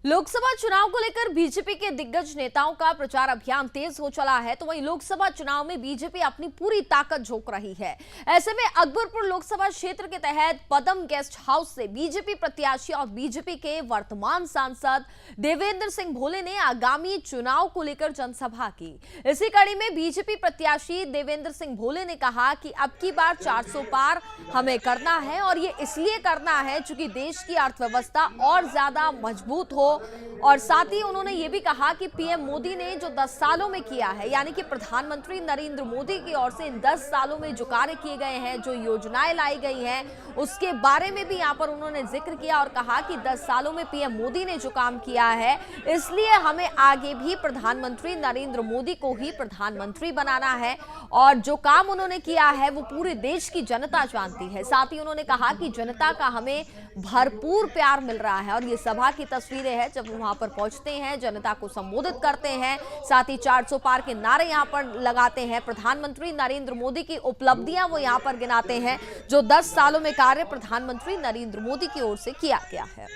लोकसभा चुनाव को लेकर बीजेपी के दिग्गज नेताओं का प्रचार अभियान तेज हो चला है, तो वहीं लोकसभा चुनाव में बीजेपी अपनी पूरी ताकत झोंक रही है। ऐसे में अकबरपुर लोकसभा क्षेत्र के तहत पदम गेस्ट हाउस से बीजेपी प्रत्याशी और बीजेपी के वर्तमान सांसद देवेंद्र सिंह भोले ने आगामी चुनाव को लेकर जनसभा की। इसी कड़ी में बीजेपी प्रत्याशी देवेंद्र सिंह भोले ने कहा कि अब की बार 400 पार हमें करना है और ये इसलिए करना है क्योंकि देश की अर्थव्यवस्था और ज्यादा मजबूत हो। और साथ ही उन्होंने ये भी कहा कि पीएम मोदी ने जो 10 सालों में किया है, यानी कि प्रधानमंत्री नरेंद्र मोदी की ओर से इन 10 सालों में जो कार्य किए गए हैं, जो योजनाएं लाई गई हैं, उसके बारे में भी यहाँ पर उन्होंने जिक्र किया और कहा कि 10 सालों में पीएम मोदी ने जो काम किया है, इसलिए हमें आगे भी प्रधानमंत्री नरेंद्र मोदी को ही प्रधानमंत्री बनाना है। और जो काम उन्होंने किया है वो पूरे देश की जनता जानती है। साथ ही उन्होंने कहा कि जनता का हमें भरपूर प्यार मिल रहा है और ये सभा की तस्वीरें हैं जब वहां पर पहुंचते हैं, जनता को संबोधित करते हैं, साथ ही 400 पार के नारे यहां पर लगाते हैं। प्रधानमंत्री नरेंद्र मोदी की उपलब्धियां वो यहां पर गिनाते हैं, जो 10 सालों में कार्य प्रधानमंत्री नरेंद्र मोदी की ओर से किया गया है।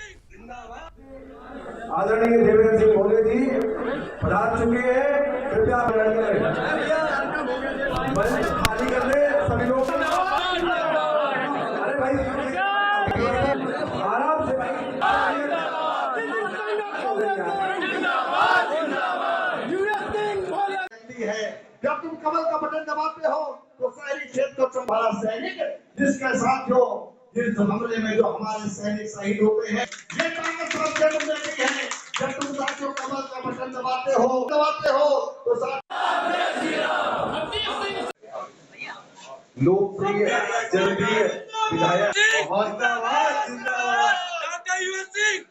आदरणीय देवेंद्र सिंह भोले जी पधार चुके हैं, कृपया मंच खाली कर ले सभी लोग। अरे भाई आराम से भाई। जब तुम कमल का बटन दबाते हो तो शहरी क्षेत्र का तुम्हारा सैनिक जिसके साथ जो जिस हमले में जो हमारे सैनिक शहीद होते हैं, ये ताकत सबसे मिलती है। जब तुम साथियों कमल का बटन दबाते हो तो लोकप्रिय जनप्रिय विधायक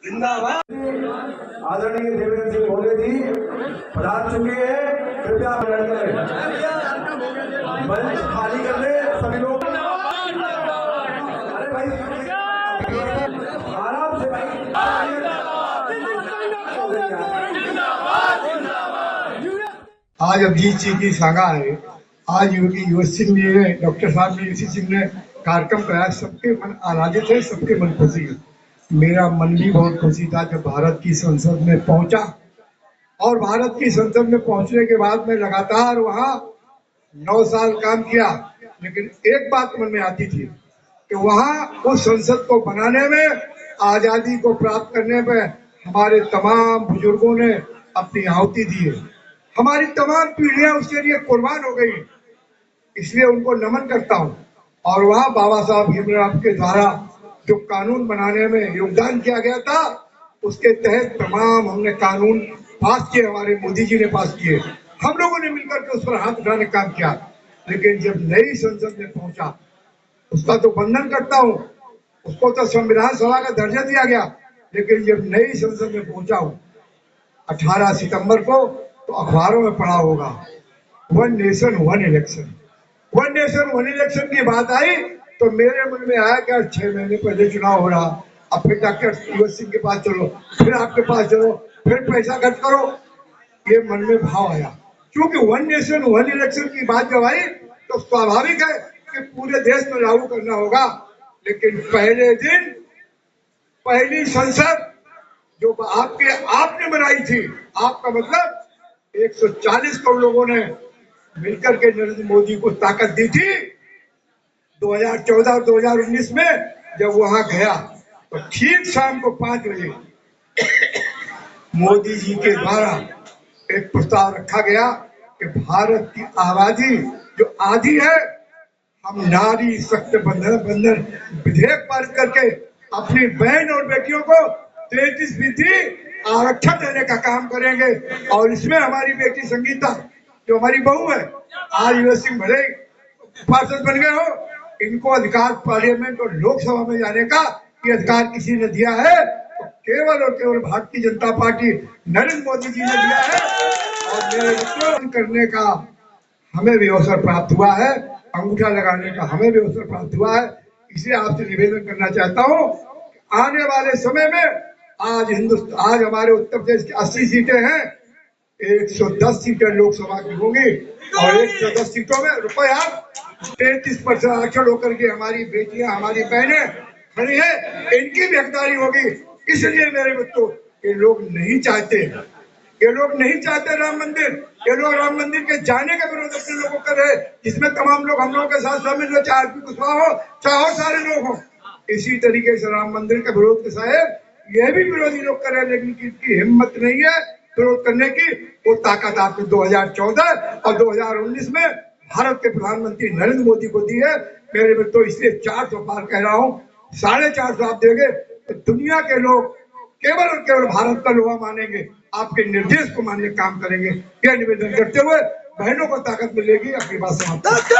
जिंदाबाद आदरणीय देवेंद्र सिंह भोले जी पधार चुके हैं, कृपया मंच खाली कर ले सभी लोग। अरे भाई आराम से भाई। आज अभिजीत सिंह की सागा है। आज योगी युवराज सिंह ने, डॉक्टर साहब ने, ऋषि सिंह ने कार्यक्रम कराया। सबके मन आराधित है, सबके मन खुशी है। मेरा मन भी बहुत खुशी था जब भारत की संसद में पहुंचा। और भारत की संसद में पहुंचने के बाद मैं लगातार वहां 9 साल काम किया, लेकिन एक बात मन में आती थी कि वहां उस संसद को बनाने में, आजादी को प्राप्त करने में हमारे तमाम बुजुर्गों ने अपनी आहुति दी है। हमारी तमाम पीढ़ियां उसके लिए कुर्बान हो गई, इसलिए उनको नमन करता हूं। और वहां बाबा साहब भीमराव के द्वारा जो कानून बनाने में योगदान किया गया था, उसके तहत तमाम हमने कानून पास किए, हमारे मोदी जी ने पास किए। हम लोगों ने मिलकर के उस पर हाथ उठाने का काम किया। लेकिन जब नई संसद में पहुंचा, उसका तो वंदन करता हूँ, उसको तो संविधान सभा का दर्जा दिया गया। लेकिन जब नई संसद में पहुंचा हूँ 18 सितंबर को, तो अखबारों में पढ़ा होगा 1 नेशन 1 इलेक्शन। 1 नेशन 1 इलेक्शन की बात आई तो मेरे मन में आया कि 6 महीने पहले चुनाव हो रहा, अब फिर डॉक्टर युवराज सिंह के पास चलो, फिर आपके पास चलो, फिर पैसा खर्च करो। ये मन में भाव आया, क्योंकि 1 नेशन 1 इलेक्शन की बात जब आई तो स्वाभाविक है कि पूरे देश में लागू करना होगा। लेकिन पहले दिन पहली संसद जो आपने बनाई थी, आपका मतलब 140 करोड़ लोगों ने मिलकर के नरेंद्र मोदी को ताकत दी थी। 2014 और 2019 में जब वहां गया तो ठीक शाम को 5 बजे मोदी जी के द्वारा एक प्रस्ताव रखा गया कि भारत की आबादी जो आधी है, हम नारी शक्ति बंधन विधेयक पारित करके अपनी बहन और बेटियों को 33% आरक्षण देने का काम करेंगे। और इसमें हमारी बेटी संगीता जो हमारी बहू है, आज युवराज सिंह भले पार्षद बन गए हो, इनको अधिकार पार्लियामेंट और लोकसभा में जाने का ये अधिकार किसी ने दिया है तो केवल और केवल भारतीय जनता पार्टी नरेंद्र मोदी जी ने दिया है। और मेरे विरोध करने का हमें भी अवसर प्राप्त हुआ है, अंगूठा लगाने का हमें भी अवसर प्राप्त हुआ है। इसलिए आपसे निवेदन करना चाहता हूँ, आने वाले समय में आज हमारे उत्तर प्रदेश की 80 सीटें हैं, 110 सीटें लोकसभा की होंगी और 110 सीटों में रुपया 33% आरक्षण होकर के हमारी बेटियां, हमारी बहनें खड़ी है, इनकी भी हकदारी होगी। इसलिए मेरे बच्चों, ये लोग नहीं चाहते, ये लोग नहीं चाहते राम मंदिर। ये लोग राम मंदिर के जाने का विरोध अपने लोगों कर रहे, जिसमें तमाम लोग हम लोगों के साथ शामिल हो, चाहे आरपी कुशवाहा हो, चाहे और सारे लोग हो। इसी तरीके से राम मंदिर के विरोध के साहेब ये भी विरोधी लोग कर रहे हैं, लेकिन किसकी हिम्मत नहीं है विरोध करने की। वो ताकत आपने 2014 और 2019 में भारत के प्रधानमंत्री नरेंद्र मोदी को दी है। मेरे मित्रों, इसलिए 400 पार कह रहा हूँ, 450 आप देंगे तो दुनिया के लोग केवल और केवल भारत का लोहा मानेंगे, आपके निर्देश को मानने काम करेंगे। यह निवेदन करते हुए बहनों को ताकत मिलेगी। अपनी बात समाप्त।